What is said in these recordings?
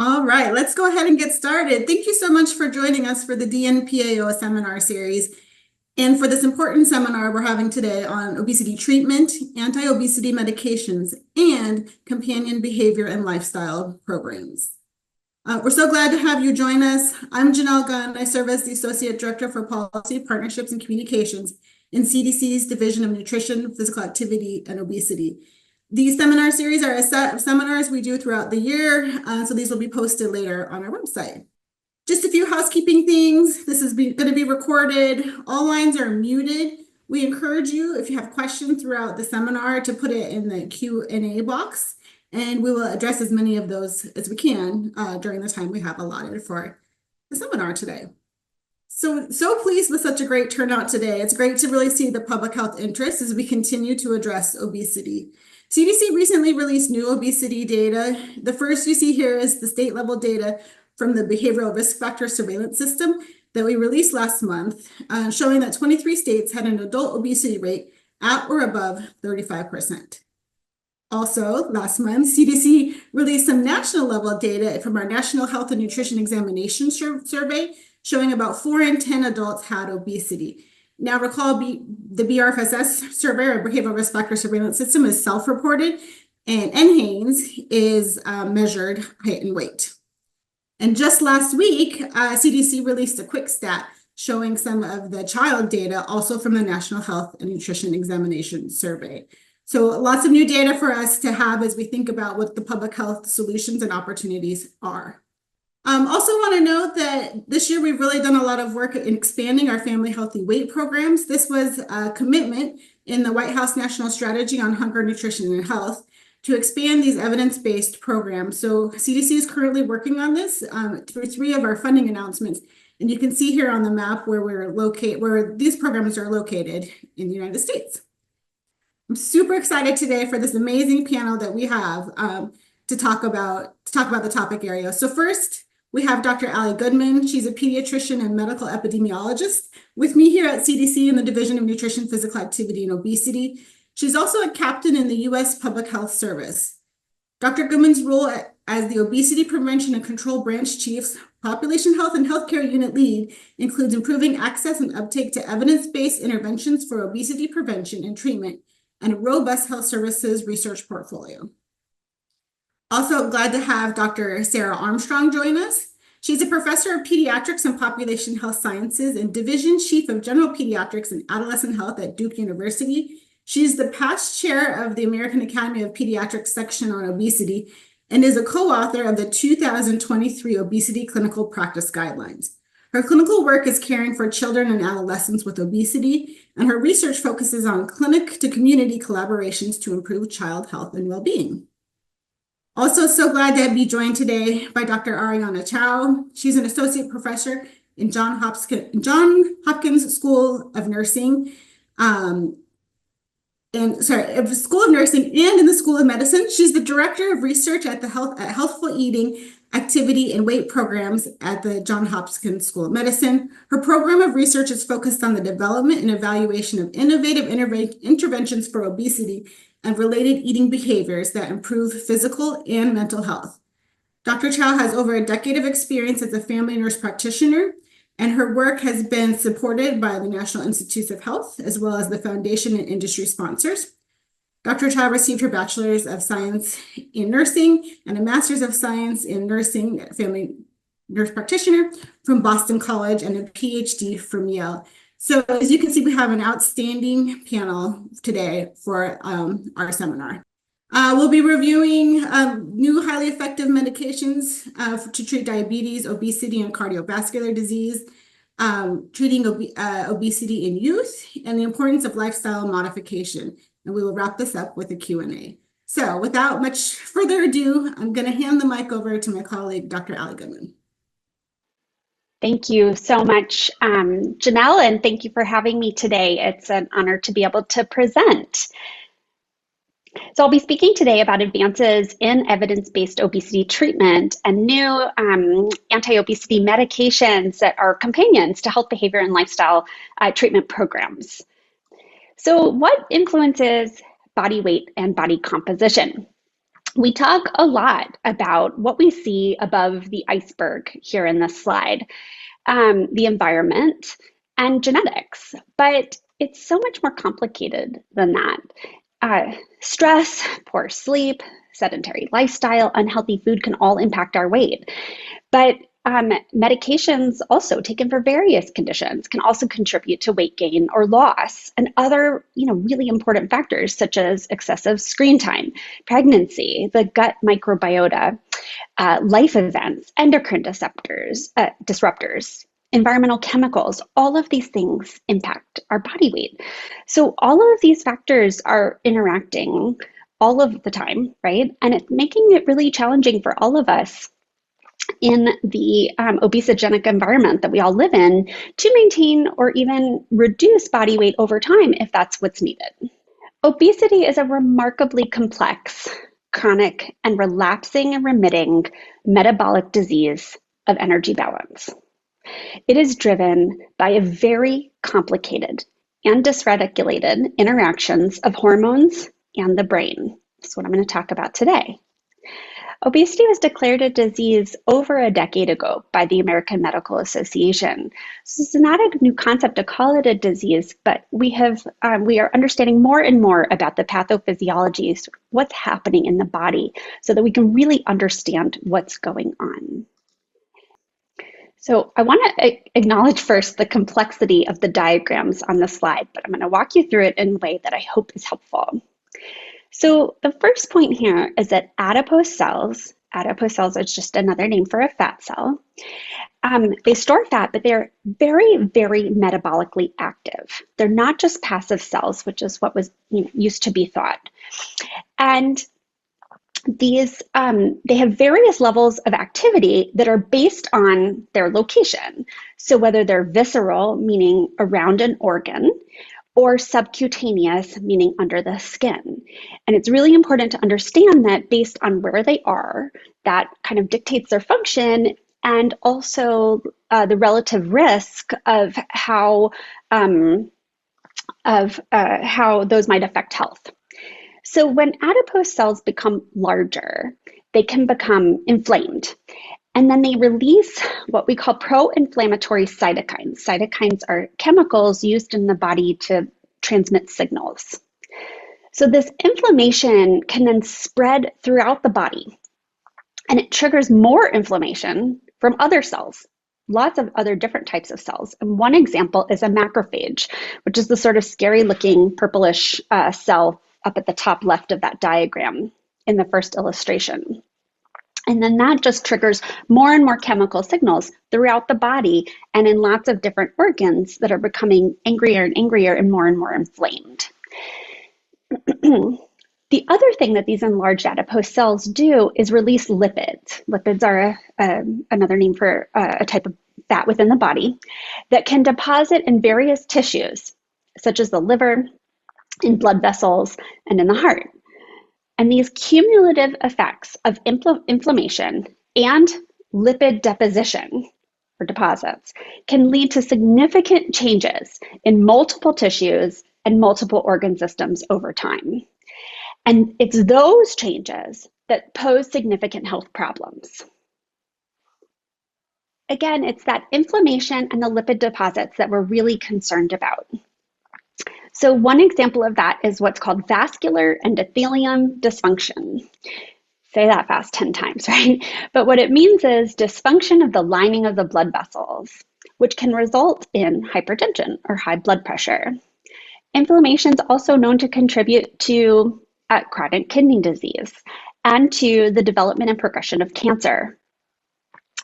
All right, let's go ahead and get started. Thank you so much for joining us for the DNPAO seminar series and for this important seminar we're having today on obesity treatment, anti-obesity medications, and companion behavior and lifestyle programs. We're so glad to have you join us. I'm Janelle Gunn. I serve as the Associate Director for Policy, Partnerships, and Communications in CDC's Division of Nutrition, Physical Activity, and Obesity. These seminar series are a set of seminars we do throughout the year, so these will be posted later on our website. Just a few housekeeping things. This is going to be recorded. All lines are muted. We encourage you, if you have questions throughout the seminar, to put it in the Q&A box, and we will address as many of those as we can during the time we have allotted for the seminar today. So pleased with such a great turnout today. It's great to really see the public health interest as we continue to address obesity. CDC recently released new obesity data. The first you see here is the state level data from the Behavioral Risk Factor Surveillance System that we released last month, showing that 23 states had an adult obesity rate at or above 35%. Also, last month, CDC released some national level data from our National Health and Nutrition Examination Survey, showing about 4 in 10 adults had obesity. Now recall the BRFSS survey, or Behavioral Risk Factor Surveillance System, is self-reported, and NHANES is measured height and weight. And just last week, CDC released a quick stat showing some of the child data also from the National Health and Nutrition Examination Survey. So lots of new data for us to have as we think about what the public health solutions and opportunities are. Also want to note that this year we've really done a lot of work in expanding our family healthy weight programs. This was a commitment in the White House National Strategy on Hunger, Nutrition, and Health to expand these evidence-based programs. So CDC is currently working on this through 3 of our funding announcements. And you can see here on the map where these programs are located in the United States. I'm super excited today for this amazing panel that we have to talk about the topic area. So first, we have Dr. Aly Goodman. She's a pediatrician and medical epidemiologist with me here at CDC in the Division of Nutrition, Physical Activity, and Obesity. She's also a captain in the U.S. Public Health Service. Dr. Goodman's role as the Obesity Prevention and Control Branch Chief's Population Health and Healthcare Unit Lead includes improving access and uptake to evidence-based interventions for obesity prevention and treatment and a robust health services research portfolio. Also glad to have Dr. Sarah Armstrong join us. She's a professor of pediatrics and population health sciences and division chief of general pediatrics and adolescent health at Duke University. She's the past chair of the American Academy of Pediatrics section on obesity and is a co-author of the 2023 Obesity Clinical Practice Guidelines. Her clinical work is caring for children and adolescents with obesity, and her research focuses on clinic to community collaborations to improve child health and well-being. Also, so glad to be joined today by Dr. Ariana Chao. She's an associate professor in Johns Hopkins School of Nursing, of the School of Nursing and in the School of Medicine. She's the director of research at Healthful Eating, Activity, and Weight programs at the Johns Hopkins School of Medicine. Her program of research is focused on the development and evaluation of innovative interventions for obesity and related eating behaviors that improve physical and mental health. Dr. Chao has over a decade of experience as a family nurse practitioner, and her work has been supported by the National Institutes of Health, as well as the foundation and industry sponsors. Dr. Chao received her Bachelor's of Science in Nursing and a Master's of Science in Nursing, family nurse practitioner from Boston College, and a PhD from Yale. So as you can see, we have an outstanding panel today for our seminar. We'll be reviewing new highly effective medications to treat diabetes, obesity, and cardiovascular disease, treating obesity in youth, and the importance of lifestyle modification. And we will wrap this up with a Q&A. So without much further ado, I'm going to hand the mic over to my colleague, Dr. Aly Goodman. Thank you so much, Janelle, and thank you for having me today. It's an honor to be able to present. So I'll be speaking today about advances in evidence-based obesity treatment and new anti-obesity medications that are companions to health behavior and lifestyle treatment programs. So what influences body weight and body composition? We talk a lot about what we see above the iceberg here in this slide, the environment and genetics, but it's so much more complicated than that. Stress, poor sleep, sedentary lifestyle, unhealthy food can all impact our weight. But medications also taken for various conditions can also contribute to weight gain or loss, and other, really important factors such as excessive screen time, pregnancy, the gut microbiota, life events, endocrine disruptors, environmental chemicals, all of these things impact our body weight. So all of these factors are interacting all of the time, right? And it's making it really challenging for all of us in the obesogenic environment that we all live in to maintain or even reduce body weight over time if that's what's needed. Obesity is a remarkably complex, chronic, and relapsing and remitting metabolic disease of energy balance. It is driven by a very complicated and dysregulated interactions of hormones and the brain. That's what I'm going to talk about today. Obesity was declared a disease over a decade ago by the American Medical Association. So it's not a new concept to call it a disease, but we are understanding more and more about the pathophysiology, what's happening in the body, so that we can really understand what's going on. So I want to acknowledge first the complexity of the diagrams on the slide, but I'm going to walk you through it in a way that I hope is helpful. So the first point here is that adipose cells is just another name for a fat cell. They store fat, but they're very, very metabolically active. They're not just passive cells, which is what was used to be thought. And these they have various levels of activity that are based on their location. So whether they're visceral, meaning around an organ, or subcutaneous, meaning under the skin. And it's really important to understand that based on where they are, that kind of dictates their function, and also the relative risk of how those might affect health. So when adipose cells become larger, they can become inflamed. And then they release what we call pro-inflammatory cytokines. Cytokines are chemicals used in the body to transmit signals. So this inflammation can then spread throughout the body, and it triggers more inflammation from other cells, lots of other different types of cells. And one example is a macrophage, which is the sort of scary looking purplish cell up at the top left of that diagram in the first illustration. And then that just triggers more and more chemical signals throughout the body and in lots of different organs that are becoming angrier and angrier and more inflamed. The other thing that these enlarged adipose cells do is release lipids. Lipids are another name for a type of fat within the body that can deposit in various tissues, such as the liver, in blood vessels, and in the heart. And these cumulative effects of inflammation and lipid deposition or deposits can lead to significant changes in multiple tissues and multiple organ systems over time. And it's those changes that pose significant health problems. Again, it's that inflammation and the lipid deposits that we're really concerned about. So one example of that is what's called vascular endothelium dysfunction. Say that fast 10 times, right? But what it means is dysfunction of the lining of the blood vessels, which can result in hypertension or high blood pressure. Inflammation is also known to contribute to chronic kidney disease and to the development and progression of cancer.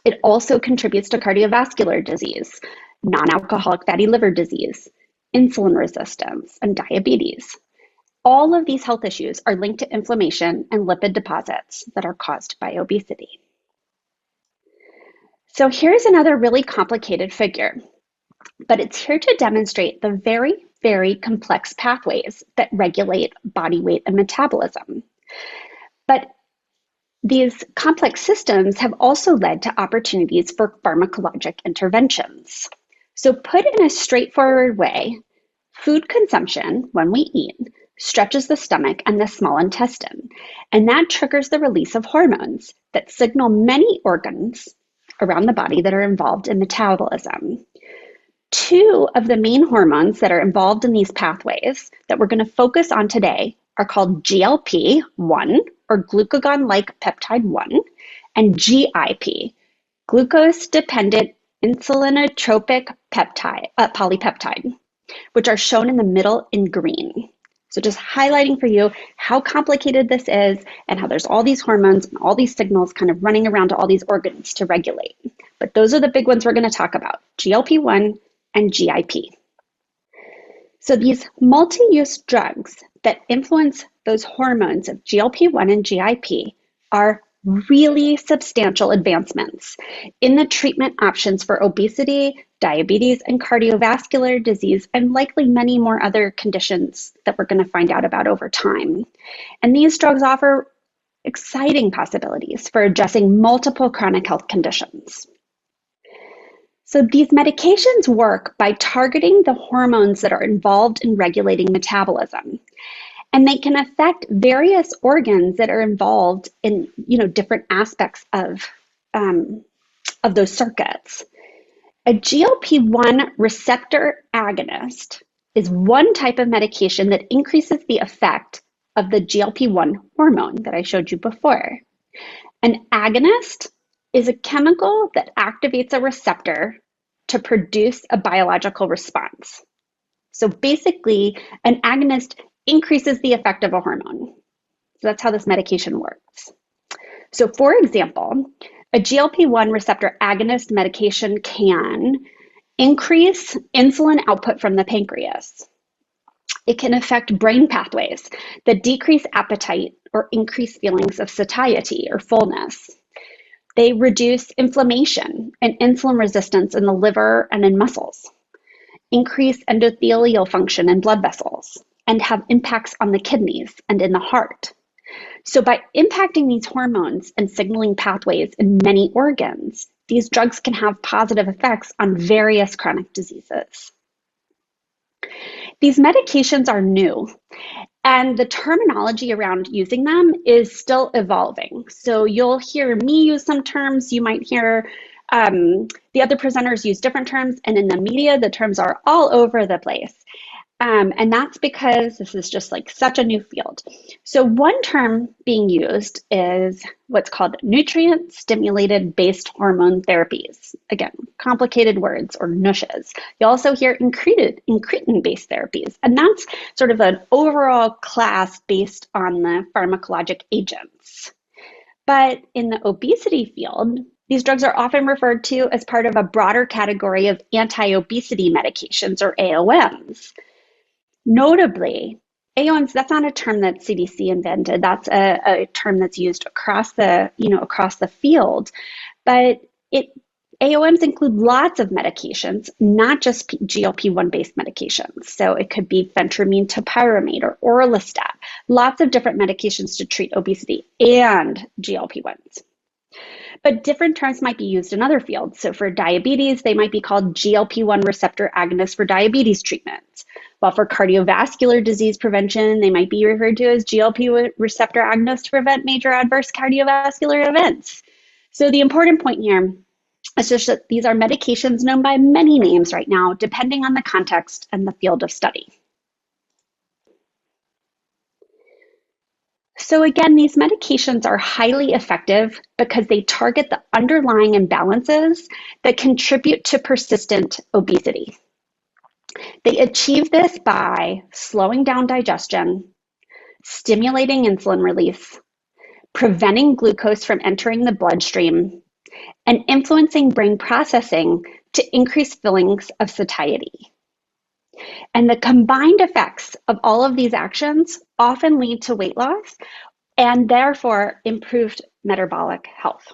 It also contributes to cardiovascular disease, non-alcoholic fatty liver disease, insulin resistance, and diabetes. All of these health issues are linked to inflammation and lipid deposits that are caused by obesity. So here's another really complicated figure, but it's here to demonstrate the very, very complex pathways that regulate body weight and metabolism. But these complex systems have also led to opportunities for pharmacologic interventions. So put in a straightforward way, food consumption, when we eat, stretches the stomach and the small intestine, and that triggers the release of hormones that signal many organs around the body that are involved in metabolism. Two of the main hormones that are involved in these pathways that we're going to focus on today are called GLP-1, or glucagon-like peptide 1, and GIP, glucose-dependent insulinotropic polypeptide, which are shown in the middle in green. So just highlighting for you how complicated this is and how there's all these hormones and all these signals kind of running around to all these organs to regulate. But those are the big ones we're going to talk about, GLP-1 and GIP. So these multi-use drugs that influence those hormones of GLP-1 and GIP are really substantial advancements in the treatment options for obesity, diabetes, and cardiovascular disease, and likely many more other conditions that we're going to find out about over time. And these drugs offer exciting possibilities for addressing multiple chronic health conditions. So these medications work by targeting the hormones that are involved in regulating metabolism. And they can affect various organs that are involved in, different aspects of those circuits. A GLP-1 receptor agonist is one type of medication that increases the effect of the GLP-1 hormone that I showed you before. An agonist is a chemical that activates a receptor to produce a biological response. So basically, an agonist increases the effect of a hormone. So that's how this medication works. So for example, a GLP-1 receptor agonist medication can increase insulin output from the pancreas. It can affect brain pathways that decrease appetite or increase feelings of satiety or fullness. They reduce inflammation and insulin resistance in the liver and in muscles, increase endothelial function in blood vessels, and have impacts on the kidneys and in the heart. So by impacting these hormones and signaling pathways in many organs, these drugs can have positive effects on various chronic diseases. These medications are new, and the terminology around using them is still evolving. So you'll hear me use some terms, you might hear the other presenters use different terms, and in the media, the terms are all over the place. And that's because this is just like such a new field. So one term being used is what's called nutrient-stimulated based hormone therapies. Again, complicated words, or NUSHs. You also hear incretin-based therapies, and that's sort of an overall class based on the pharmacologic agents. But in the obesity field, these drugs are often referred to as part of a broader category of anti-obesity medications, or AOMs. Notably, AOMs, that's not a term that CDC invented. That's a term that's used across the field. But AOMs include lots of medications, not just GLP-1 based medications. So it could be phentermine topiramate or orlistat, lots of different medications to treat obesity and GLP-1s. But different terms might be used in other fields. So for diabetes, they might be called GLP-1 receptor agonists for diabetes treatments. While for cardiovascular disease prevention, they might be referred to as GLP receptor agonists to prevent major adverse cardiovascular events. So the important point here is just that these are medications known by many names right now, depending on the context and the field of study. So again, these medications are highly effective because they target the underlying imbalances that contribute to persistent obesity. They achieve this by slowing down digestion, stimulating insulin release, preventing glucose from entering the bloodstream, and influencing brain processing to increase feelings of satiety. And the combined effects of all of these actions often lead to weight loss and therefore improved metabolic health.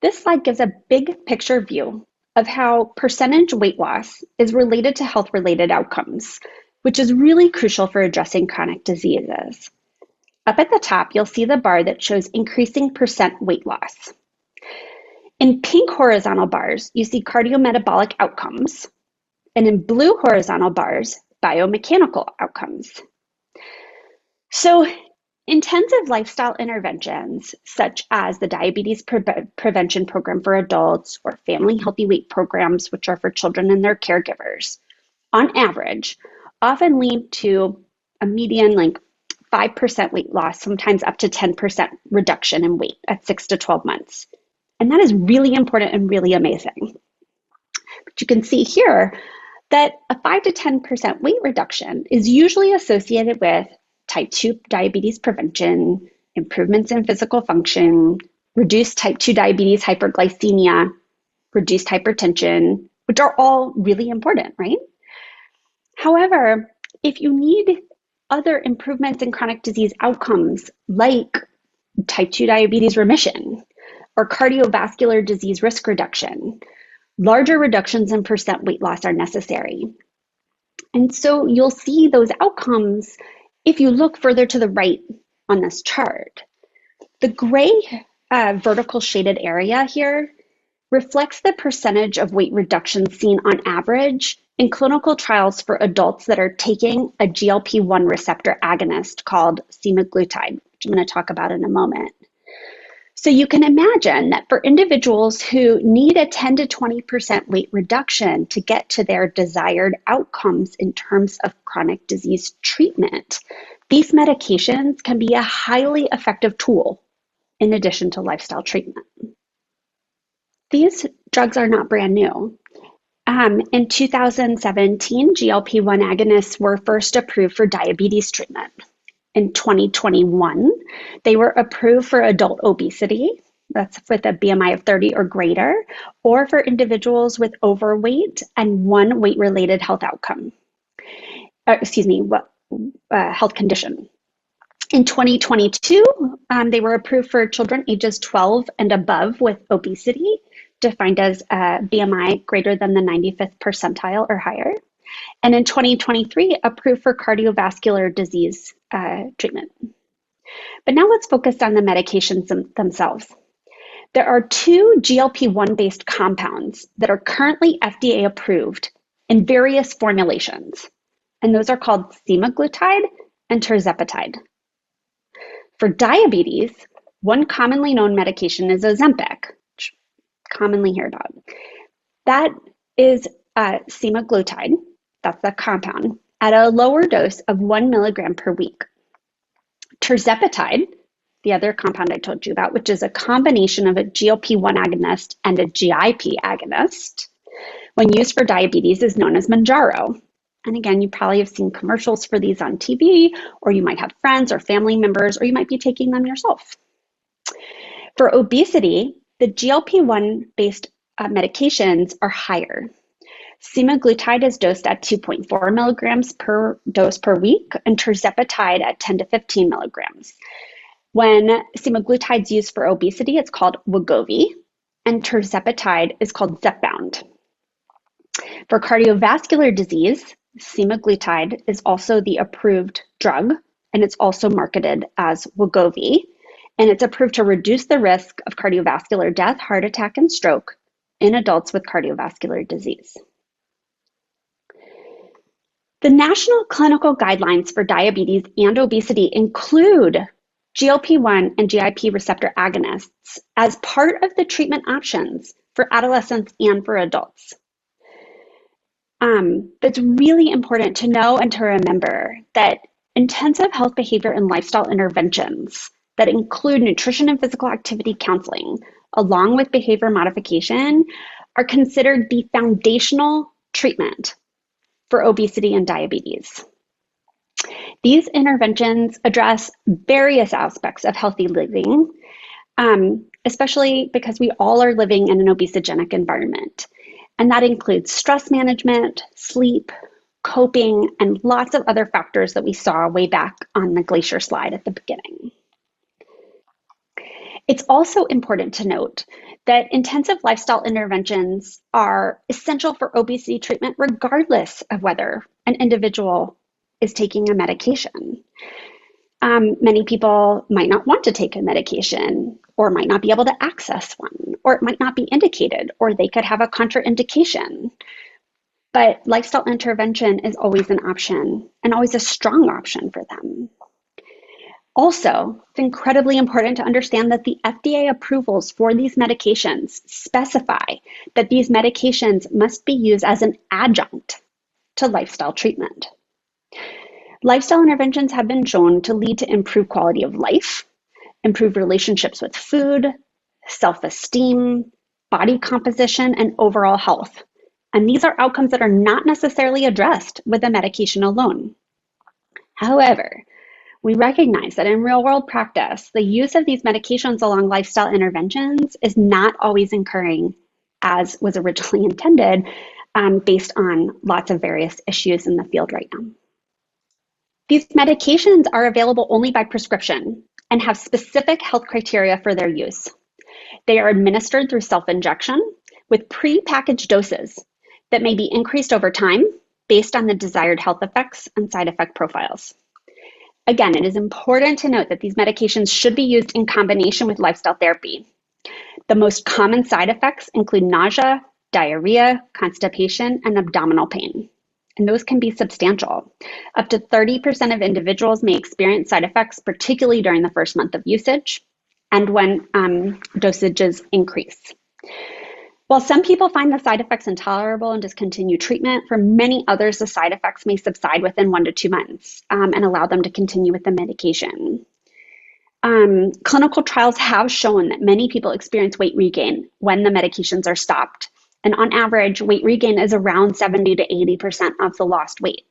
This slide gives a big picture view of how percentage weight loss is related to health-related outcomes, which is really crucial for addressing chronic diseases. Up at the top, you'll see the bar that shows increasing percent weight loss. In pink horizontal bars, you see cardiometabolic outcomes, and in blue horizontal bars, biomechanical outcomes. So intensive lifestyle interventions, such as the diabetes prevention program for adults or family healthy weight programs, which are for children and their caregivers, on average, often lead to a median 5% weight loss, sometimes up to 10% reduction in weight at 6 to 12 months. And that is really important and really amazing. But you can see here that a 5 to 10% weight reduction is usually associated with type 2 diabetes prevention, improvements in physical function, reduced type 2 diabetes hyperglycemia, reduced hypertension, which are all really important, right? However, if you need other improvements in chronic disease outcomes like type 2 diabetes remission or cardiovascular disease risk reduction, larger reductions in percent weight loss are necessary. And so you'll see those outcomes if you look further to the right on this chart. The gray vertical shaded area here reflects the percentage of weight reduction seen on average in clinical trials for adults that are taking a GLP-1 receptor agonist called semaglutide, which I'm going to talk about in a moment. So you can imagine that for individuals who need a 10 to 20% weight reduction to get to their desired outcomes in terms of chronic disease treatment, these medications can be a highly effective tool in addition to lifestyle treatment. These drugs are not brand new. In 2017, GLP-1 agonists were first approved for diabetes treatment. In 2021, they were approved for adult obesity, that's with a BMI of 30 or greater, or for individuals with overweight and one weight-related health outcome. Health condition. In 2022, they were approved for children ages 12 and above with obesity, defined as a BMI greater than the 95th percentile or higher. And in 2023, approved for cardiovascular disease treatment. But now let's focus on the medications themselves. There are two GLP-1 based compounds that are currently FDA approved in various formulations, and those are called semaglutide and tirzepatide. For diabetes, one commonly known medication is Ozempic, which you commonly hear about. That is semaglutide, that's the compound, at a lower dose of 1 milligram per week. Tirzepatide, the other compound I told you about, which is a combination of a GLP-1 agonist and a GIP agonist, when used for diabetes is known as Mounjaro. And again, you probably have seen commercials for these on TV, or you might have friends or family members, or you might be taking them yourself. For obesity, the GLP-1 based medications are higher. Semaglutide is dosed at 2.4 milligrams per dose per week, and tirzepatide at 10 to 15 milligrams. When semaglutide is used for obesity, it's called Wegovy, and tirzepatide is called Zepbound. For cardiovascular disease, semaglutide is also the approved drug, and it's also marketed as Wegovy, and it's approved to reduce the risk of cardiovascular death, heart attack, and stroke in adults with cardiovascular disease. The National Clinical Guidelines for Diabetes and Obesity include GLP-1 and GIP receptor agonists as part of the treatment options for adolescents and for adults. It's really important to know and to remember that intensive health behavior and lifestyle interventions that include nutrition and physical activity counseling, along with behavior modification, are considered the foundational treatment for obesity and diabetes. These interventions address various aspects of healthy living, especially because we all are living in an obesogenic environment. And that includes stress management, sleep, coping, and lots of other factors that we saw way back on the glacier slide at the beginning. It's also important to note that intensive lifestyle interventions are essential for obesity treatment regardless of whether an individual is taking a medication. Many people might not want to take a medication or might not be able to access one, or it might not be indicated, or they could have a contraindication. But lifestyle intervention is always an option and always a strong option for them. Also, it's incredibly important to understand that the FDA approvals for these medications specify that these medications must be used as an adjunct to lifestyle treatment. Lifestyle interventions have been shown to lead to improved quality of life, improved relationships with food, self-esteem, body composition, and overall health. And these are outcomes that are not necessarily addressed with a medication alone. However, we recognize that in real-world practice, the use of these medications along lifestyle interventions is not always occurring as was originally intended, based on lots of various issues in the field right now. These medications are available only by prescription and have specific health criteria for their use. They are administered through self-injection with pre-packaged doses that may be increased over time based on the desired health effects and side effect profiles. Again, it is important to note that these medications should be used in combination with lifestyle therapy. The most common side effects include nausea, diarrhea, constipation, and abdominal pain. And those can be substantial. Up to 30% of individuals may experience side effects, particularly during the first month of usage and when dosages increase. While some people find the side effects intolerable and discontinue treatment, for many others, the side effects may subside within 1 to 2 months and allow them to continue with the medication. Clinical trials have shown that many people experience weight regain when the medications are stopped. And on average, weight regain is around 70 to 80% of the lost weight.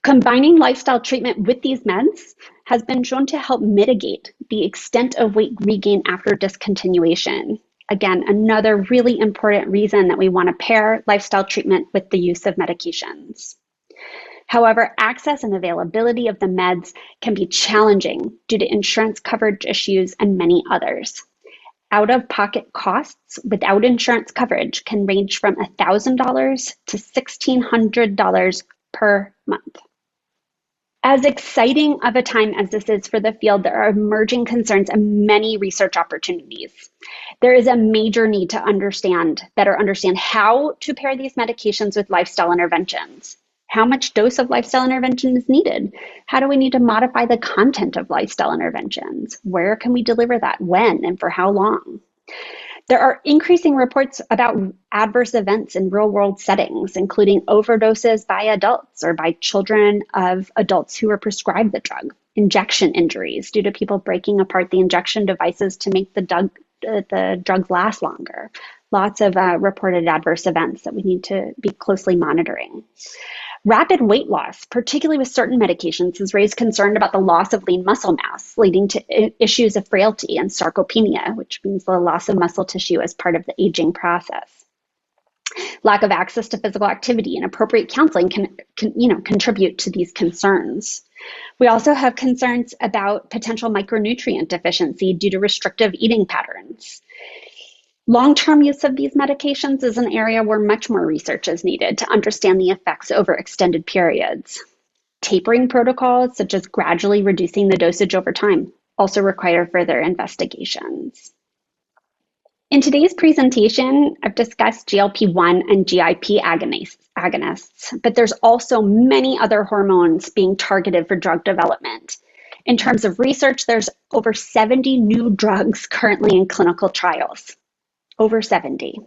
Combining lifestyle treatment with these meds has been shown to help mitigate the extent of weight regain after discontinuation. Again, another really important reason that we want to pair lifestyle treatment with the use of medications. However, access and availability of the meds can be challenging due to insurance coverage issues and many others. Out-of-pocket costs without insurance coverage can range from $1,000 to $1,600 per month. As exciting of a time as this is for the field, there are emerging concerns and many research opportunities. There is a major need to better understand how to pair these medications with lifestyle interventions. How much dose of lifestyle intervention is needed? How do we need to modify the content of lifestyle interventions? Where can we deliver that? When and for how long? There are increasing reports about adverse events in real-world settings, including overdoses by adults or by children of adults who are prescribed the drug, injection injuries due to people breaking apart the injection devices to make the drugs last longer. Lots of reported adverse events that we need to be closely monitoring. Rapid weight loss, particularly with certain medications, has raised concern about the loss of lean muscle mass, leading to issues of frailty and sarcopenia, which means the loss of muscle tissue as part of the aging process. Lack of access to physical activity and appropriate counseling can contribute to these concerns. We also have concerns about potential micronutrient deficiency due to restrictive eating patterns. Long-term use of these medications is an area where much more research is needed to understand the effects over extended periods. Tapering protocols, such as gradually reducing the dosage over time, also require further investigations. In today's presentation, I've discussed GLP-1 and GIP agonists, but there's also many other hormones being targeted for drug development. In terms of research, there's over 70 new drugs currently in clinical trials. Over 70.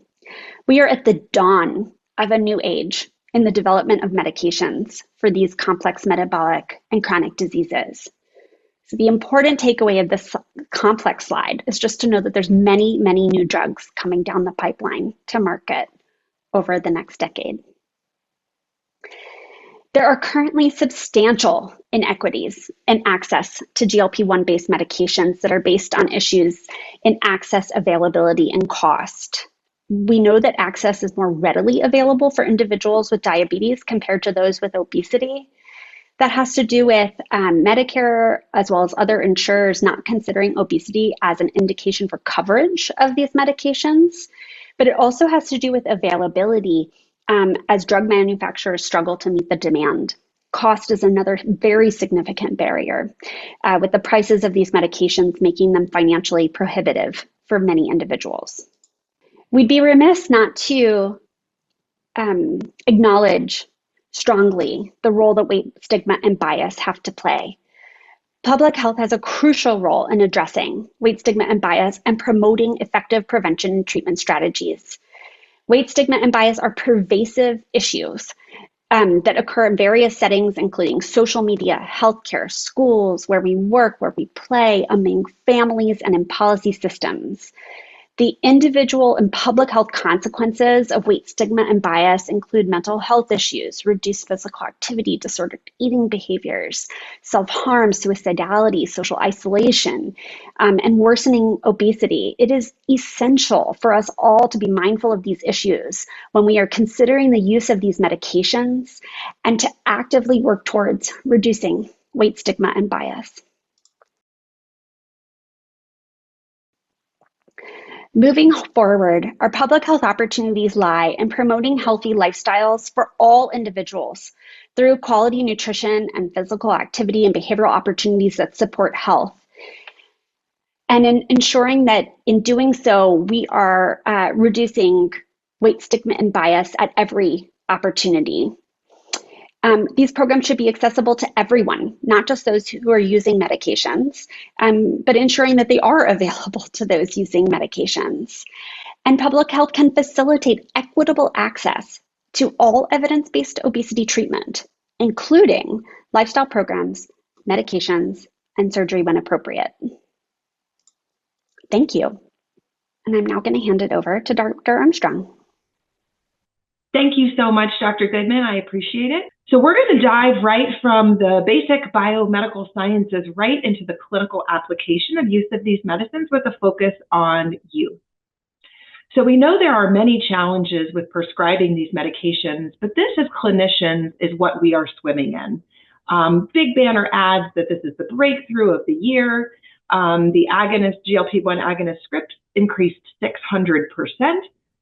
We are at the dawn of a new age in the development of medications for these complex metabolic and chronic diseases. So the important takeaway of this complex slide is just to know that there's many, many new drugs coming down the pipeline to market over the next decade. There are currently substantial inequities in access to GLP-1 based medications that are based on issues in access, availability, and cost. We know that access is more readily available for individuals with diabetes compared to those with obesity. That has to do with Medicare as well as other insurers not considering obesity as an indication for coverage of these medications, but it also has to do with availability as drug manufacturers struggle to meet the demand. Cost is another very significant barrier, with the prices of these medications making them financially prohibitive for many individuals. We'd be remiss not to acknowledge strongly the role that weight stigma and bias have to play. Public health has a crucial role in addressing weight stigma and bias and promoting effective prevention and treatment strategies. Weight stigma and bias are pervasive issues that occur in various settings, including social media, healthcare, schools, where we work, where we play, among families, and in policy systems. The individual and public health consequences of weight stigma and bias include mental health issues, reduced physical activity, disordered eating behaviors, self-harm, suicidality, social isolation, and worsening obesity. It is essential for us all to be mindful of these issues when we are considering the use of these medications and to actively work towards reducing weight stigma and bias. Moving forward, our public health opportunities lie in promoting healthy lifestyles for all individuals through quality nutrition and physical activity and behavioral opportunities that support health. And in ensuring that in doing so, we are reducing weight stigma and bias at every opportunity. These programs should be accessible to everyone, not just those who are using medications, but ensuring that they are available to those using medications. And public health can facilitate equitable access to all evidence-based obesity treatment, including lifestyle programs, medications, and surgery when appropriate. Thank you. And I'm now going to hand it over to Dr. Armstrong. Thank you so much, Dr. Goodman. I appreciate it. So we're going to dive right from the basic biomedical sciences right into the clinical application of use of these medicines with a focus on youth. So we know there are many challenges with prescribing these medications, but this as clinicians is what we are swimming in. Big banner ads that this is the breakthrough of the year. The agonist, GLP-1 agonist script increased 600%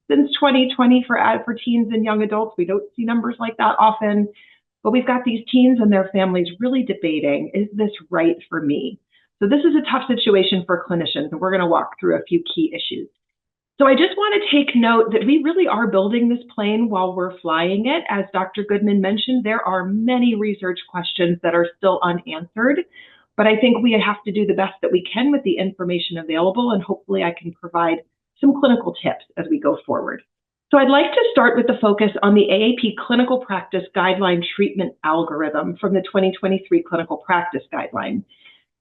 since 2020 for teens and young adults. We don't see numbers like that often, but we've got these teens and their families really debating, is this right for me? So this is a tough situation for clinicians, and we're going to walk through a few key issues. So I just want to take note that we really are building this plane while we're flying it. As Dr. Goodman mentioned, there are many research questions that are still unanswered, but I think we have to do the best that we can with the information available, and hopefully I can provide some clinical tips as we go forward. So I'd like to start with the focus on the AAP Clinical Practice Guideline Treatment Algorithm from the 2023 Clinical Practice Guideline.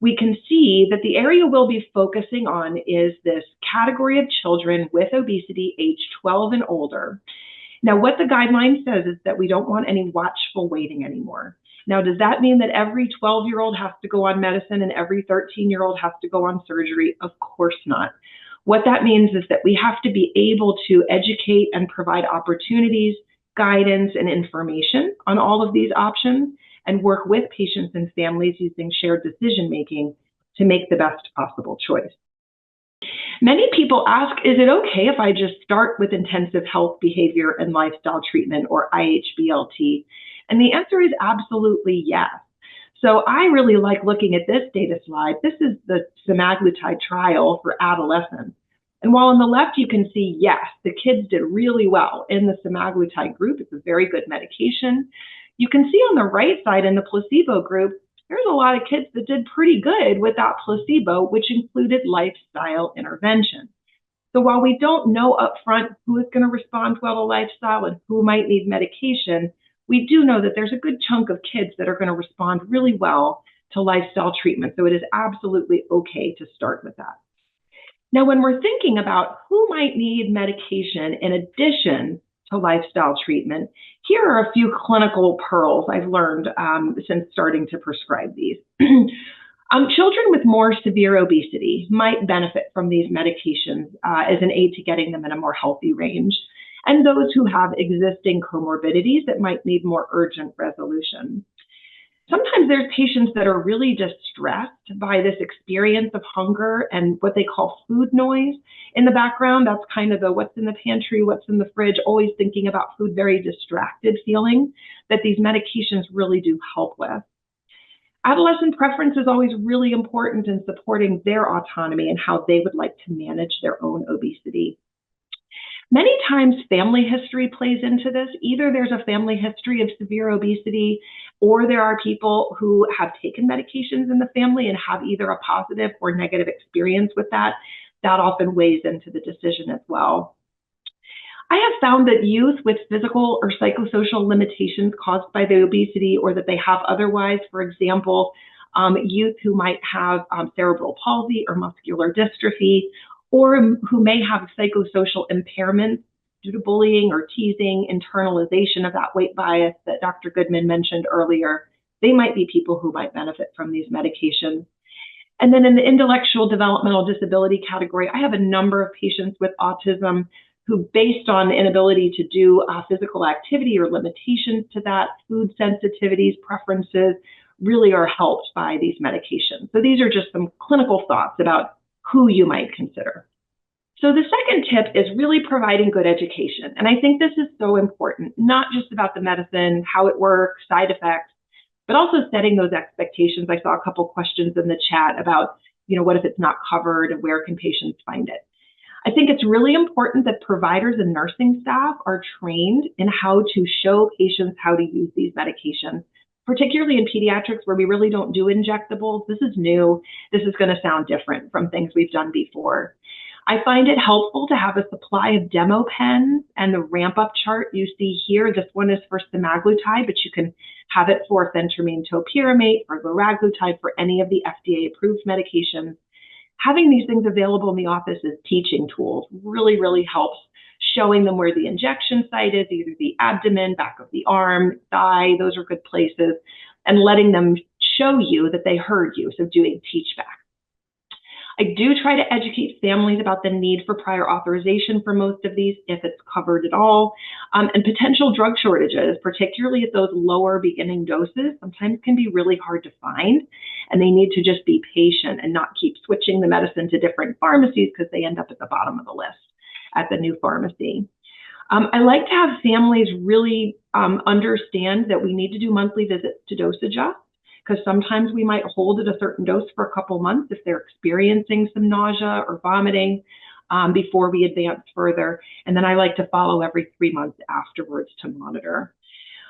We can see that the area we'll be focusing on is this category of children with obesity age 12 and older. Now, what the guideline says is that we don't want any watchful waiting anymore. Now, does that mean that every 12-year-old has to go on medicine and every 13-year-old has to go on surgery? Of course not. What that means is that we have to be able to educate and provide opportunities, guidance, and information on all of these options, and work with patients and families using shared decision-making to make the best possible choice. Many people ask, is it okay if I just start with intensive health, behavior, and lifestyle treatment, or IHBLT? And the answer is absolutely yes. So I really like looking at this data slide. This is the semaglutide trial for adolescents. And while on the left you can see, yes, the kids did really well in the semaglutide group. It's a very good medication. You can see on the right side in the placebo group, there's a lot of kids that did pretty good with that placebo, which included lifestyle intervention. So while we don't know upfront who is going to respond well to lifestyle and who might need medication, we do know that there's a good chunk of kids that are going to respond really well to lifestyle treatment. So it is absolutely okay to start with that. Now, when we're thinking about who might need medication in addition to lifestyle treatment, here are a few clinical pearls I've learned since starting to prescribe these. Children with more severe obesity might benefit from these medications as an aid to getting them in a more healthy range, and those who have existing comorbidities that might need more urgent resolution. Sometimes there's patients that are really distressed by this experience of hunger and what they call food noise in the background. That's kind of the what's in the pantry, what's in the fridge, always thinking about food, very distracted feeling that these medications really do help with. Adolescent preference is always really important in supporting their autonomy and how they would like to manage their own obesity. Many times family history plays into this. Either there's a family history of severe obesity or there are people who have taken medications in the family and have either a positive or negative experience with that. That often weighs into the decision as well. I have found that youth with physical or psychosocial limitations caused by the obesity or that they have otherwise, for example, youth who might have cerebral palsy or muscular dystrophy, or who may have psychosocial impairments due to bullying or teasing, internalization of that weight bias that Dr. Goodman mentioned earlier, they might be people who might benefit from these medications. And then in the intellectual developmental disability category, I have a number of patients with autism who, based on inability to do physical activity or limitations to that, food sensitivities, preferences, really are helped by these medications. So these are just some clinical thoughts about who you might consider. So the second tip is really providing good education. And I think this is so important, not just about the medicine, how it works, side effects, but also setting those expectations. I saw a couple questions in the chat about, what if it's not covered and where can patients find it? I think it's really important that providers and nursing staff are trained in how to show patients how to use these medications, particularly in pediatrics where we really don't do injectables. This is new. This is going to sound different from things we've done before. I find it helpful to have a supply of demo pens, and the ramp-up chart you see here, this one is for semaglutide, but you can have it for phentermine topiramate, for liraglutide, for any of the FDA-approved medications. Having these things available in the office as teaching tools really, really helps, showing them where the injection site is, either the abdomen, back of the arm, thigh, those are good places, and letting them show you that they heard you, so doing teach back. I do try to educate families about the need for prior authorization for most of these, if it's covered at all, and potential drug shortages, particularly at those lower beginning doses, sometimes can be really hard to find, and they need to just be patient and not keep switching the medicine to different pharmacies because they end up at the bottom of the list at the new pharmacy. I like to have families really understand that we need to do monthly visits to dose adjust, because sometimes we might hold at a certain dose for a couple months if they're experiencing some nausea or vomiting before we advance further. And then I like to follow every 3 months afterwards to monitor.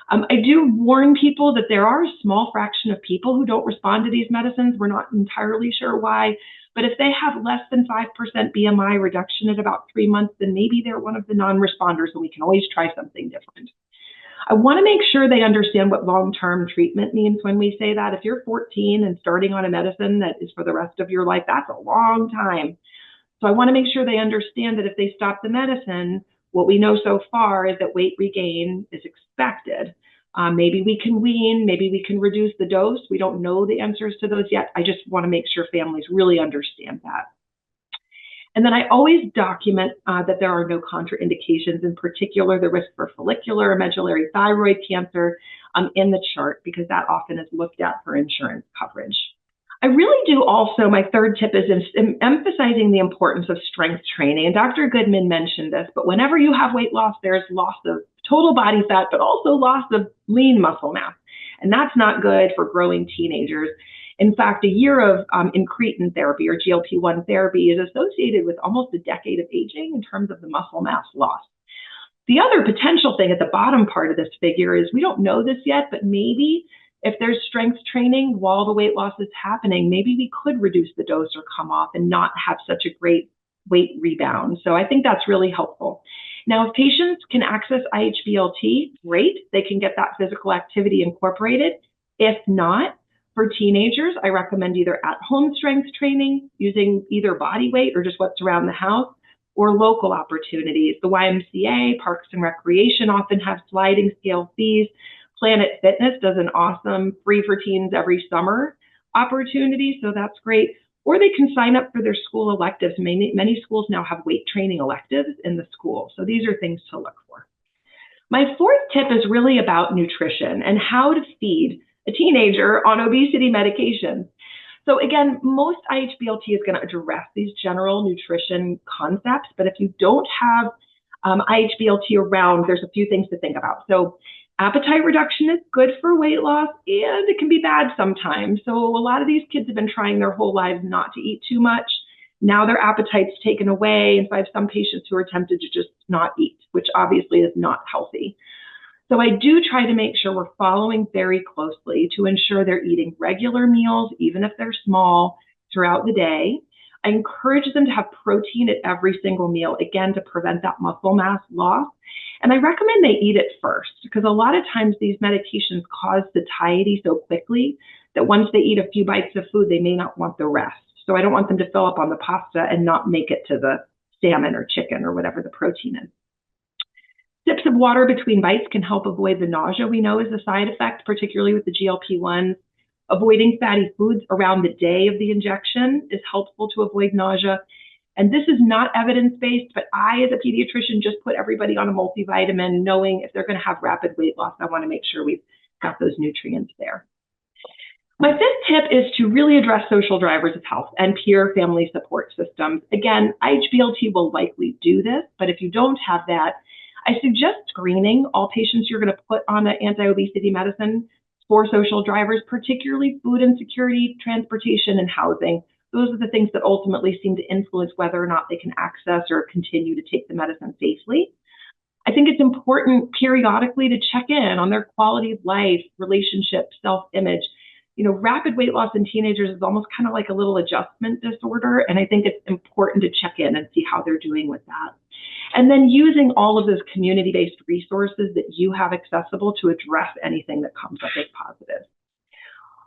I do warn people that there are a small fraction of people who don't respond to these medicines. We're not entirely sure why, but if they have less than 5% BMI reduction at about 3 months, then maybe they're one of the non-responders, and we can always try something different. I want to make sure they understand what long-term treatment means when we say that. If you're 14 and starting on a medicine that is for the rest of your life, that's a long time. So I want to make sure they understand that if they stop the medicine, what we know so far is that weight regain is expected. Maybe we can wean, maybe we can reduce the dose. We don't know the answers to those yet. I just want to make sure families really understand that. And then I always document that there are no contraindications, in particular the risk for follicular or medullary thyroid cancer in the chart, because that often is looked at for insurance coverage. I really do also, my third tip is emphasizing the importance of strength training. And Dr. Goodman mentioned this, but whenever you have weight loss, there's loss of total body fat, but also loss of lean muscle mass. And that's not good for growing teenagers. In fact, a year of incretin therapy or GLP-1 therapy is associated with almost a decade of aging in terms of the muscle mass loss. The other potential thing at the bottom part of this figure is we don't know this yet, but maybe if there's strength training while the weight loss is happening, maybe we could reduce the dose or come off and not have such a great weight rebound. So I think that's really helpful. Now, if patients can access IHBLT, great, they can get that physical activity incorporated. If not, for teenagers, I recommend either at-home strength training using either body weight or just what's around the house, or local opportunities. The YMCA, Parks and Recreation often have sliding scale fees. Planet Fitness does an awesome free for teens every summer opportunity, so that's great. Or they can sign up for their school electives. Many schools now have weight training electives in the school, so these are things to look for. My fourth tip is really about nutrition and how to feed a teenager on obesity medication. So again, most IHBLT is going to address these general nutrition concepts, but if you don't have IHBLT around, there's a few things to think about. So appetite reduction is good for weight loss, and it can be bad sometimes. So a lot of these kids have been trying their whole lives not to eat too much. Now their appetite's taken away, and so I have some patients who are tempted to just not eat, which obviously is not healthy. So I do try to make sure we're following very closely to ensure they're eating regular meals, even if they're small, throughout the day. I encourage them to have protein at every single meal, again, to prevent that muscle mass loss. And I recommend they eat it first, because a lot of times these medications cause satiety so quickly that once they eat a few bites of food, they may not want the rest. So I don't want them to fill up on the pasta and not make it to the salmon or chicken or whatever the protein is. Sips of water between bites can help avoid the nausea we know is a side effect, particularly with the GLP-1s. Avoiding fatty foods around the day of the injection is helpful to avoid nausea. And this is not evidence-based, but I, as a pediatrician, just put everybody on a multivitamin, knowing if they're going to have rapid weight loss, I want to make sure we've got those nutrients there. My fifth tip is to really address social drivers of health and peer family support systems. Again, IHBLT will likely do this, but if you don't have that, I suggest screening all patients you're going to put on an anti-obesity medicine for social drivers, particularly food insecurity, transportation, and housing. Those are the things that ultimately seem to influence whether or not they can access or continue to take the medicine safely. I think it's important periodically to check in on their quality of life, relationship, self-image. You know, rapid weight loss in teenagers is almost kind of like a little adjustment disorder, and I think it's important to check in and see how they're doing with that. And then using all of those community-based resources that you have accessible to address anything that comes up as positive.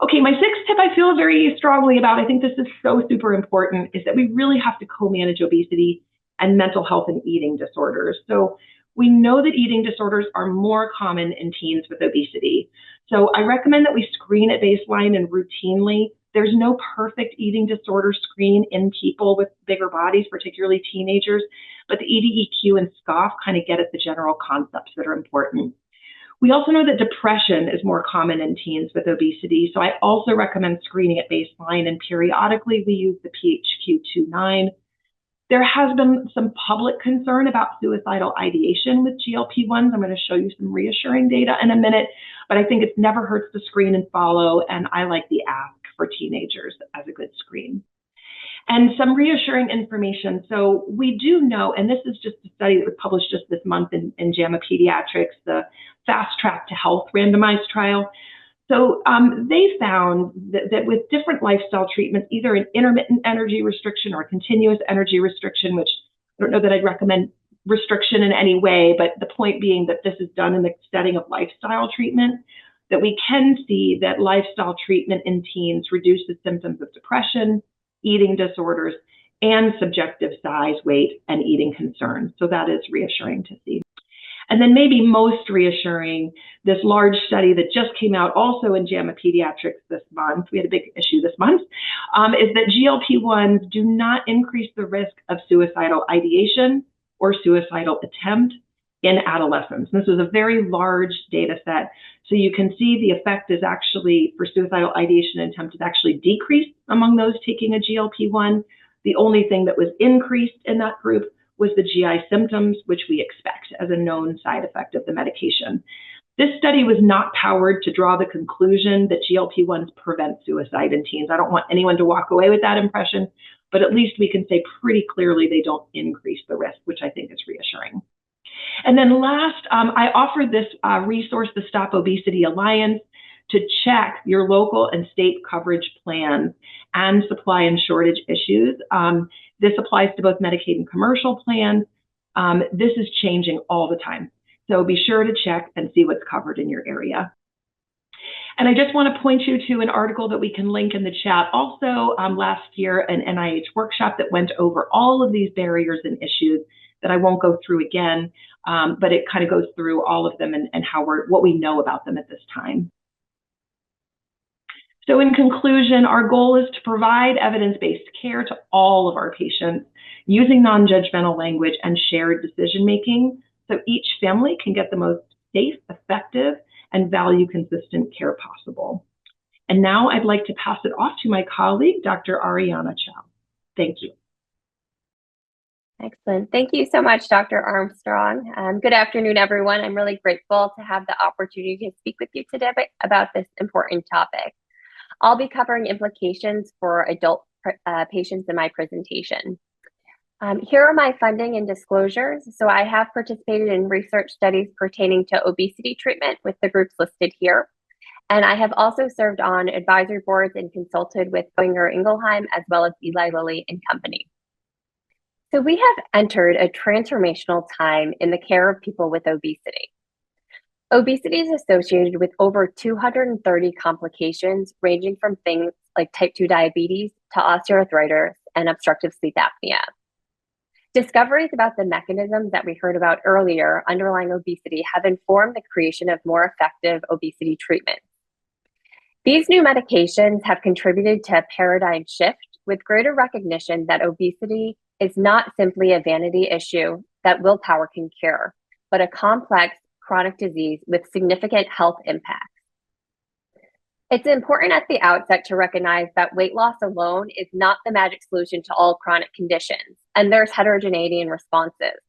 Okay, my sixth tip I feel very strongly about, I think this is so super important, is that we really have to co-manage obesity and mental health and eating disorders. So we know that eating disorders are more common in teens with obesity. So I recommend that we screen at baseline and routinely. There's no perfect eating disorder screen in people with bigger bodies, particularly teenagers, but the EDEQ and SCOFF kind of get at the general concepts that are important. We also know that depression is more common in teens with obesity, so I also recommend screening at baseline, and periodically we use the PHQ-9. There has been some public concern about suicidal ideation with GLP-1s. I'm going to show you some reassuring data in a minute, but I think it never hurts to screen and follow, and I like the ask for teenagers as a good screen. And some reassuring information. So we do know, and this is just a study that was published just this month in JAMA Pediatrics, the Fast Track to Health randomized trial. So they found that with different lifestyle treatments, either an intermittent energy restriction or a continuous energy restriction, which I don't know that I'd recommend restriction in any way, but the point being that this is done in the setting of lifestyle treatment, that we can see that lifestyle treatment in teens reduces symptoms of depression, eating disorders, and subjective size, weight, and eating concerns. So that is reassuring to see. And then maybe most reassuring, this large study that just came out also in JAMA Pediatrics this month, we had a big issue this month, is that GLP-1s do not increase the risk of suicidal ideation or suicidal attempt in adolescents. This was a very large data set. So you can see the effect is actually, for suicidal ideation and attempt, is actually decreased among those taking a GLP-1. The only thing that was increased in that group was the GI symptoms, which we expect as a known side effect of the medication. This study was not powered to draw the conclusion that GLP-1s prevent suicide in teens. I don't want anyone to walk away with that impression, but at least we can say pretty clearly they don't increase the risk, which I think is reassuring. And then last, I offered this resource, the Stop Obesity Alliance, to check your local and state coverage plans and supply and shortage issues. This applies to both Medicaid and commercial plans. This is changing all the time. So be sure to check and see what's covered in your area. And I just want to point you to an article that we can link in the chat. Also, last year, an NIH workshop that went over all of these barriers and issues that I won't go through again, but it kind of goes through all of them and what we know about them at this time. So in conclusion, our goal is to provide evidence-based care to all of our patients using non-judgmental language and shared decision-making so each family can get the most safe, effective, and value-consistent care possible. And now I'd like to pass it off to my colleague, Dr. Ariana Chao. Thank you. Excellent. Thank you so much, Dr. Armstrong. Good afternoon, everyone. I'm really grateful to have the opportunity to speak with you today about this important topic. I'll be covering implications for adult patients in my presentation. Here are my funding and disclosures. So I have participated in research studies pertaining to obesity treatment with the groups listed here. And I have also served on advisory boards and consulted with Boehringer Ingelheim as well as Eli Lilly and Company. So we have entered a transformational time in the care of people with obesity. Obesity is associated with over 230 complications, ranging from things like type 2 diabetes to osteoarthritis and obstructive sleep apnea. Discoveries about the mechanisms that we heard about earlier underlying obesity have informed the creation of more effective obesity treatments. These new medications have contributed to a paradigm shift with greater recognition that obesity is not simply a vanity issue that willpower can cure, but a complex chronic disease with significant health impacts. It's important at the outset to recognize that weight loss alone is not the magic solution to all chronic conditions, and there's heterogeneity in responses.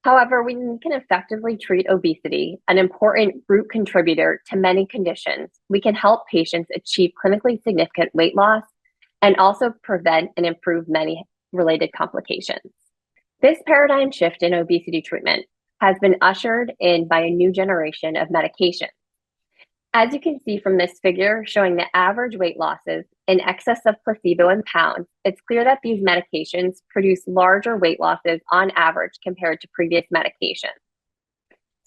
However, we can effectively treat obesity, an important root contributor to many conditions. We can help patients achieve clinically significant weight loss and also prevent and improve many related complications. This paradigm shift in obesity treatment has been ushered in by a new generation of medications. As you can see from this figure showing the average weight losses in excess of placebo in pounds, it's clear that these medications produce larger weight losses on average compared to previous medications.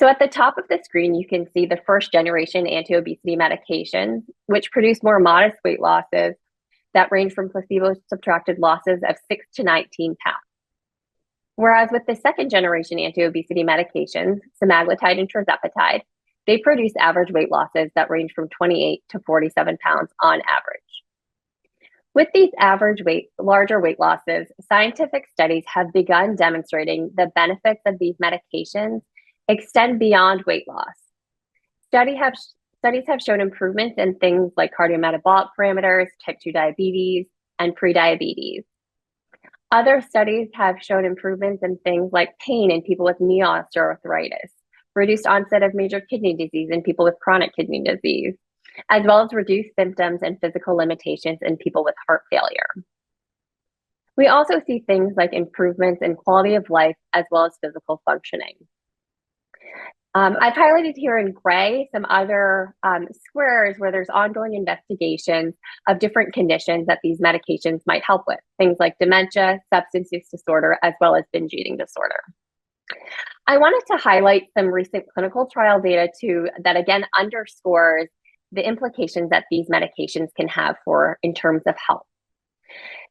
So at the top of the screen, you can see the first generation anti-obesity medications, which produce more modest weight losses that range from placebo-subtracted losses of 6 to 19 pounds. Whereas with the second generation anti-obesity medications, semaglutide and tirzepatide, they produce average weight losses that range from 28 to 47 pounds on average. With these larger weight losses, scientific studies have begun demonstrating the benefits of these medications extend beyond weight loss. Studies have shown improvements in things like cardiometabolic parameters, type 2 diabetes, and prediabetes. Other studies have shown improvements in things like pain in people with knee osteoarthritis, reduced onset of major kidney disease in people with chronic kidney disease, as well as reduced symptoms and physical limitations in people with heart failure. We also see things like improvements in quality of life as well as physical functioning. I've highlighted here in gray some other squares where there's ongoing investigations of different conditions that these medications might help with, things like dementia, substance use disorder, as well as binge eating disorder. I wanted to highlight some recent clinical trial data too that again underscores the implications that these medications can have in terms of health.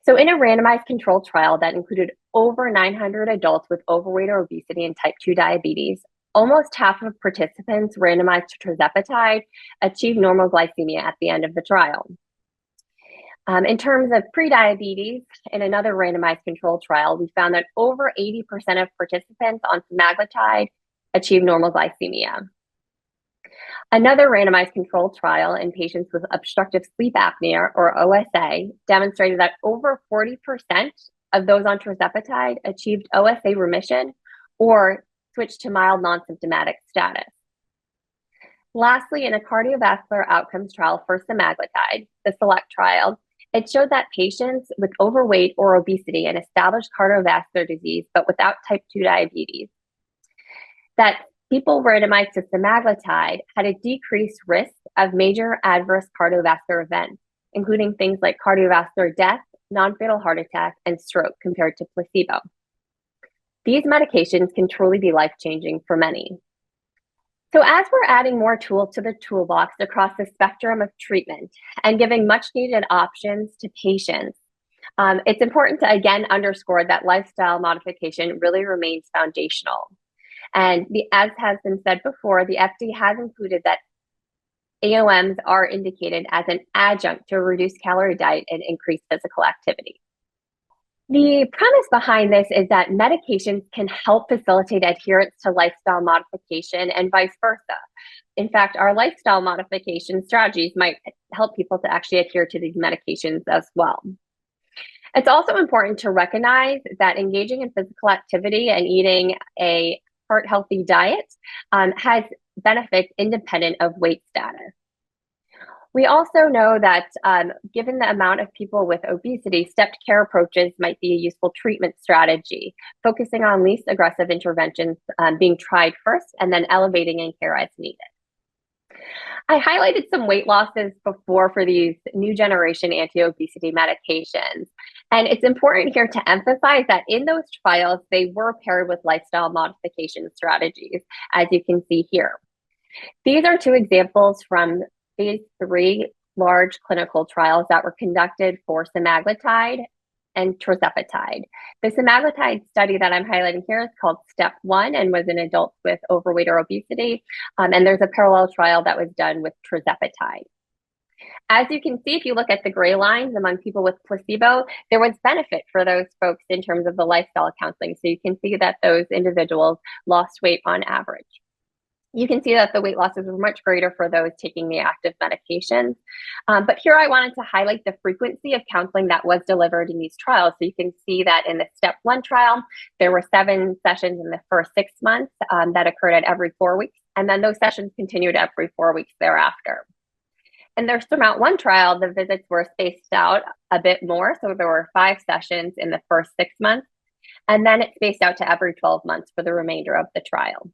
So in a randomized controlled trial that included over 900 adults with overweight or obesity and type 2 diabetes, almost half of participants randomized to tirzepatide achieved normal glycemia at the end of the trial. In terms of prediabetes, in another randomized controlled trial, we found that over 80% of participants on semaglutide achieved normal glycemia. Another randomized controlled trial in patients with obstructive sleep apnea, or OSA, demonstrated that over 40% of those on tirzepatide achieved OSA remission or switched to mild non-symptomatic status. Lastly, in a cardiovascular outcomes trial for semaglutide, the SELECT trial, it showed that patients with overweight or obesity and established cardiovascular disease, but without type 2 diabetes, that people randomized to semaglutide had a decreased risk of major adverse cardiovascular events, including things like cardiovascular death, non-fatal heart attack, and stroke compared to placebo. These medications can truly be life-changing for many. So as we're adding more tools to the toolbox across the spectrum of treatment and giving much needed options to patients, it's important to again underscore that lifestyle modification really remains foundational. And as has been said before, the FDA has included that AOMs are indicated as an adjunct to a reduced calorie diet and increased physical activity. The premise behind this is that medications can help facilitate adherence to lifestyle modification and vice versa. In fact, our lifestyle modification strategies might help people to actually adhere to these medications as well. It's also important to recognize that engaging in physical activity and eating a heart-healthy diet has benefits independent of weight status. We also know that given the amount of people with obesity, stepped care approaches might be a useful treatment strategy, focusing on least aggressive interventions being tried first and then elevating in care as needed. I highlighted some weight losses before for these new generation anti-obesity medications. And it's important here to emphasize that in those trials, they were paired with lifestyle modification strategies, as you can see here. These are two examples from phase 3 large clinical trials that were conducted for semaglutide and tirzepatide. The semaglutide study that I'm highlighting here is called STEP 1 and was in adults with overweight or obesity. And there's a parallel trial that was done with tirzepatide. As you can see, if you look at the gray lines among people with placebo, there was benefit for those folks in terms of the lifestyle counseling. So you can see that those individuals lost weight on average. You can see that the weight losses were much greater for those taking the active medications. But here I wanted to highlight the frequency of counseling that was delivered in these trials. So you can see that in the STEP 1 trial, there were 7 sessions in the first 6 months that occurred at every 4 weeks. And then those sessions continued every 4 weeks thereafter. In their SURMOUNT 1 trial, the visits were spaced out a bit more. So there were 5 sessions in the first 6 months. And then it spaced out to every 12 months for the remainder of the trial.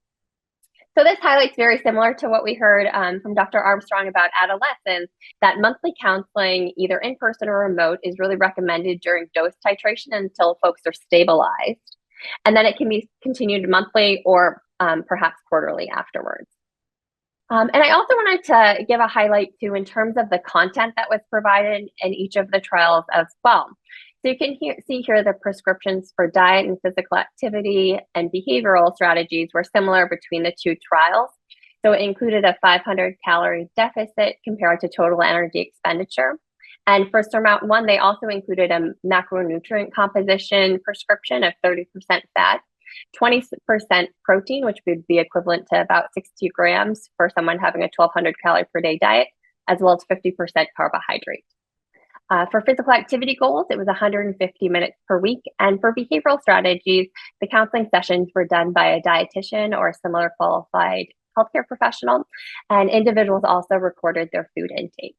So this highlights very similar to what we heard from Dr. Armstrong about adolescents, that monthly counseling, either in person or remote, is really recommended during dose titration until folks are stabilized. And then it can be continued monthly or perhaps quarterly afterwards. And I also wanted to give a highlight too in terms of the content that was provided in each of the trials as well. So you can see here the prescriptions for diet and physical activity and behavioral strategies were similar between the 2 trials. So it included a 500 calorie deficit compared to total energy expenditure. And for SURMOUNT 1, they also included a macronutrient composition prescription of 30% fat, 20% protein, which would be equivalent to about 60 grams for someone having a 1,200 calorie per day diet, as well as 50% carbohydrate. For physical activity goals, it was 150 minutes per week. And for behavioral strategies, the counseling sessions were done by a dietitian or a similar qualified healthcare professional. And individuals also recorded their food intake.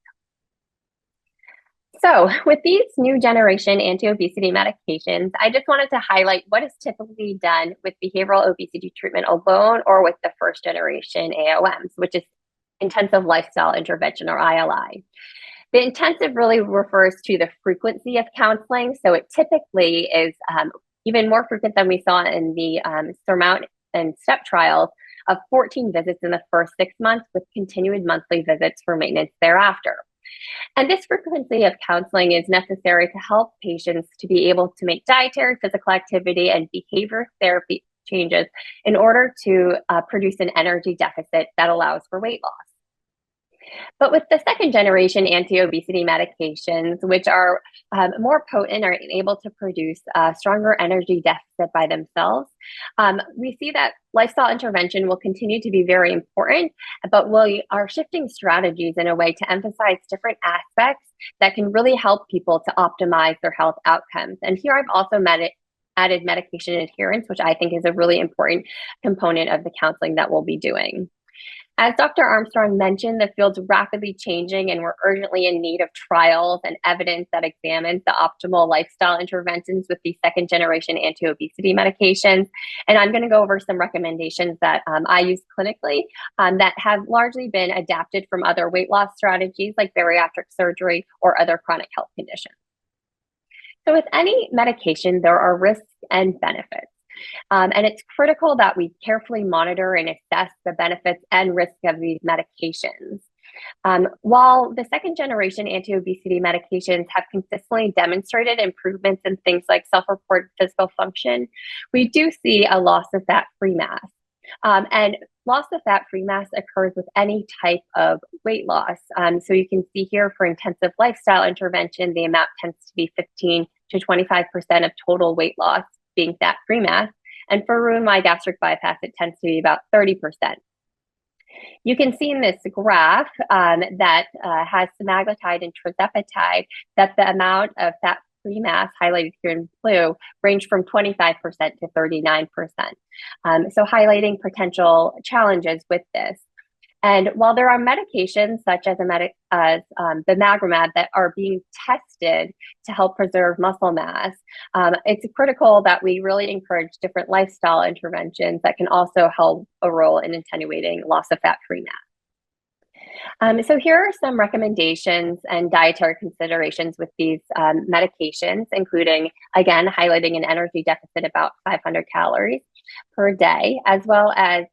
So with these new generation anti-obesity medications, I just wanted to highlight what is typically done with behavioral obesity treatment alone or with the first generation AOMs, which is intensive lifestyle intervention or ILI. The intensive really refers to the frequency of counseling. So it typically is even more frequent than we saw in the SURMOUNT and STEP trials of 14 visits in the first 6 months with continued monthly visits for maintenance thereafter. And this frequency of counseling is necessary to help patients to be able to make dietary, physical activity, and behavior therapy changes in order to produce an energy deficit that allows for weight loss. But with the second generation anti-obesity medications, which are more potent, are able to produce a stronger energy deficit by themselves, we see that lifestyle intervention will continue to be very important, but we are shifting strategies in a way to emphasize different aspects that can really help people to optimize their health outcomes. And here I've also added medication adherence, which I think is a really important component of the counseling that we'll be doing. As Dr. Armstrong mentioned, the field's rapidly changing and we're urgently in need of trials and evidence that examines the optimal lifestyle interventions with these second generation anti-obesity medications. And I'm going to go over some recommendations that I use clinically that have largely been adapted from other weight loss strategies like bariatric surgery or other chronic health conditions. So with any medication, there are risks and benefits. And it's critical that we carefully monitor and assess the benefits and risks of these medications. While the second generation anti-obesity medications have consistently demonstrated improvements in things like self-reported physical function, we do see a loss of fat-free mass. And loss of fat-free mass occurs with any type of weight loss. So you can see here for intensive lifestyle intervention, the amount tends to be 15 to 25% of total weight loss being fat-free mass. And for Roux-en-Y gastric bypass, it tends to be about 30%. You can see in this graph that has semaglutide and tirzepatide that the amount of fat-free mass highlighted here in blue range from 25% to 39%. So highlighting potential challenges with this. And while there are medications such as bimagrumab that are being tested to help preserve muscle mass, it's critical that we really encourage different lifestyle interventions that can also help a role in attenuating loss of fat-free mass. So here are some recommendations and dietary considerations with these medications, including, again, highlighting an energy deficit about 500 calories per day, as well as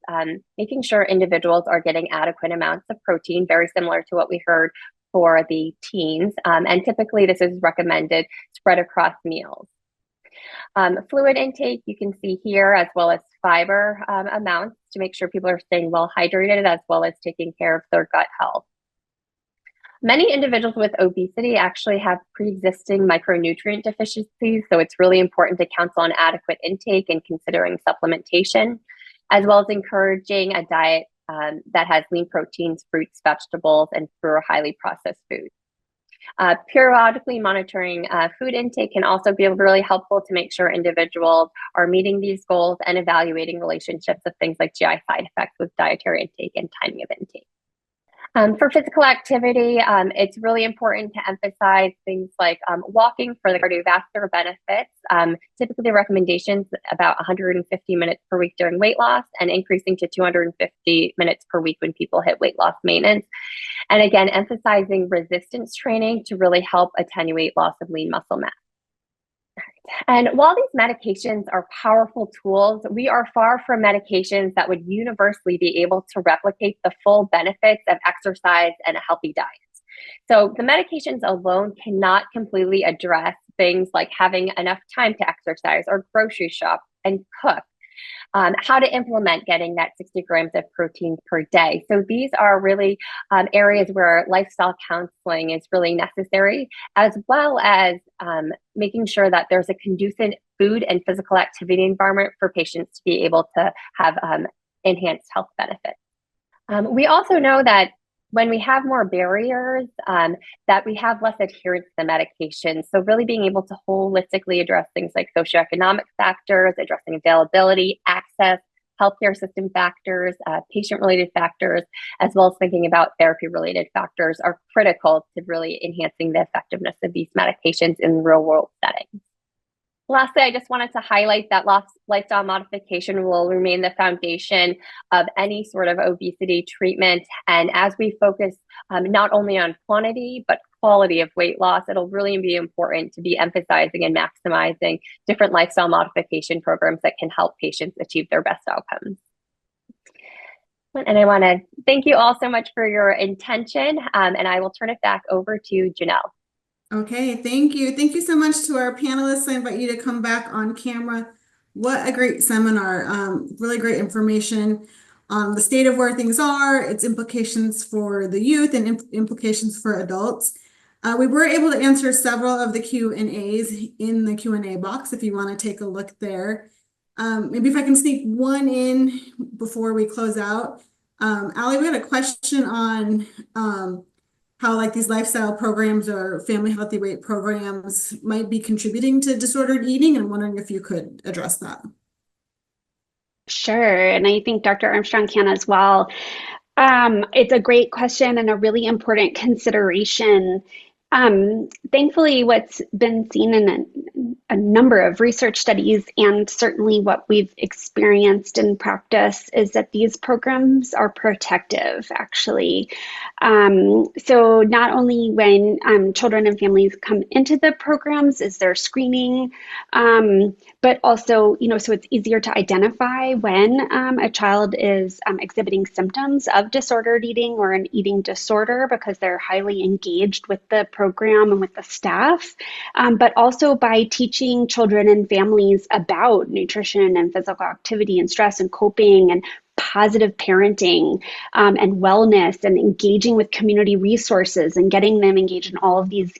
making sure individuals are getting adequate amounts of protein, very similar to what we heard for the teens. And typically this is recommended spread across meals. Fluid intake, you can see here, as well as fiber amounts to make sure people are staying well hydrated, as well as taking care of their gut health. Many individuals with obesity actually have pre-existing micronutrient deficiencies, so it's really important to counsel on adequate intake and considering supplementation, as well as encouraging a diet that has lean proteins, fruits, vegetables, and fewer highly processed foods. Periodically monitoring food intake can also be really helpful to make sure individuals are meeting these goals and evaluating relationships of things like GI side effects with dietary intake and timing of intake. For physical activity, it's really important to emphasize things like walking for the cardiovascular benefits. Typically, the recommendations about 150 minutes per week during weight loss and increasing to 250 minutes per week when people hit weight loss maintenance. And again, emphasizing resistance training to really help attenuate loss of lean muscle mass. And while these medications are powerful tools, we are far from medications that would universally be able to replicate the full benefits of exercise and a healthy diet. So the medications alone cannot completely address things like having enough time to exercise or grocery shop and cook. How to implement getting that 60 grams of protein per day. So these are really areas where lifestyle counseling is really necessary, as well as making sure that there's a conducive food and physical activity environment for patients to be able to have enhanced health benefits. We also know that when we have more barriers, that we have less adherence to the medication. So really being able to holistically address things like socioeconomic factors, addressing availability, access, healthcare system factors, patient-related factors, as well as thinking about therapy-related factors are critical to really enhancing the effectiveness of these medications in real-world settings. Lastly, I just wanted to highlight that lifestyle modification will remain the foundation of any sort of obesity treatment. And as we focus not only on quantity, but quality of weight loss, it'll really be important to be emphasizing and maximizing different lifestyle modification programs that can help patients achieve their best outcomes. And I want to thank you all so much for your attention, and I will turn it back over to Janelle. Okay, thank you. Thank you so much to our panelists. I invite you to come back on camera. What a great seminar. Really great information on the state of where things are, its implications for the youth and implications for adults. We were able to answer several of the Q&As in the Q&A box if you want to take a look there. Maybe if I can sneak one in before we close out. Aly, we had a question on how like these lifestyle programs or family healthy weight programs might be contributing to disordered eating, and wondering if you could address that. Sure, and I think Dr. Armstrong can as well. It's a great question and a really important consideration. Thankfully, what's been seen in a number of research studies, and certainly what we've experienced in practice, is that these programs are protective, actually. So not only when children and families come into the programs is there screening, but also, so it's easier to identify when a child is exhibiting symptoms of disordered eating or an eating disorder, because they're highly engaged with the program and with the staff, but also by teaching children and families about nutrition and physical activity and stress and coping and positive parenting and wellness, and engaging with community resources and getting them engaged in all of these,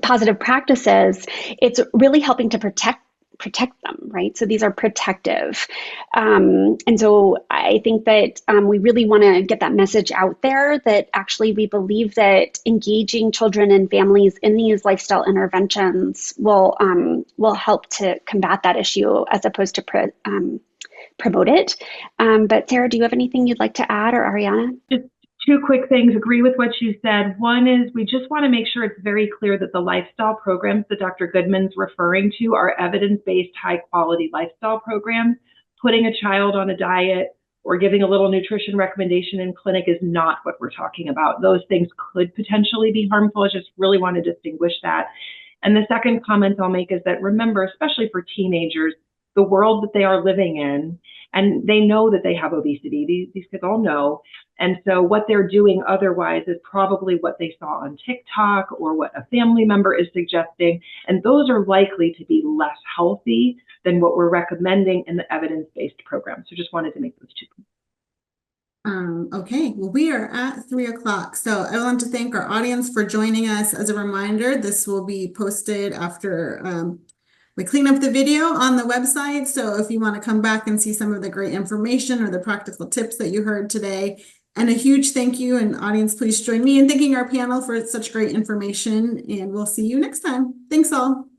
positive practices. It's really helping to protect them, right? So these are protective. And so I think that we really want to get that message out there, that actually we believe that engaging children and families in these lifestyle interventions will help to combat that issue, as opposed to promote it. But Sarah, do you have anything you'd like to add, or Ariana? Just two quick things. Agree with what you said. One is we just want to make sure it's very clear that the lifestyle programs that Dr. Goodman's referring to are evidence-based, high-quality lifestyle programs. Putting a child on a diet or giving a little nutrition recommendation in clinic is not what we're talking about. Those things could potentially be harmful. I just really want to distinguish that. And the second comment I'll make is that remember, especially for teenagers, the world that they are living in, and they know that they have obesity. These kids all know. And so what they're doing otherwise is probably what they saw on TikTok or what a family member is suggesting. And those are likely to be less healthy than what we're recommending in the evidence-based program. So just wanted to make those two points. Okay, well, we are at 3 o'clock. So I want to thank our audience for joining us. As a reminder, this will be posted after we clean up the video on the website. So if you want to come back and see some of the great information or the practical tips that you heard today. And a huge thank you, and audience, please join me in thanking our panel for such great information, and we'll see you next time. Thanks all.